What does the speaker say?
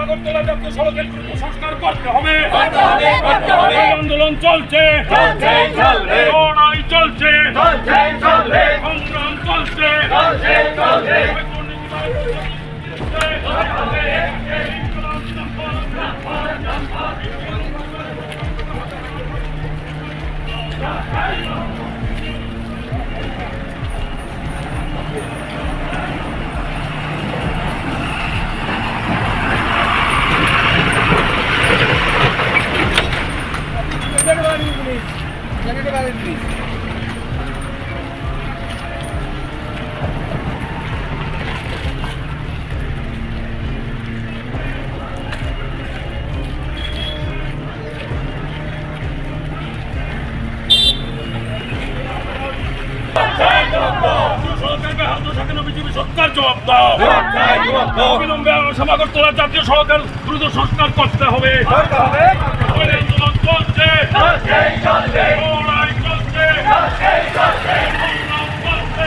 আগরতলা জাতীয় সড়কের দ্রুত সংস্কার করতে হবে। আন্দোলন চলছে, লড়াই চলছে, সংগ্রাম চলছে। সরকার জবাব দাও। অবিলম্বে আগরতলা জাতীয় সড়কের দ্রুত সংস্কার করতে হবে। আন্দোলন চলছে, লড়াই চলছে, সংগ্রাম চলছে।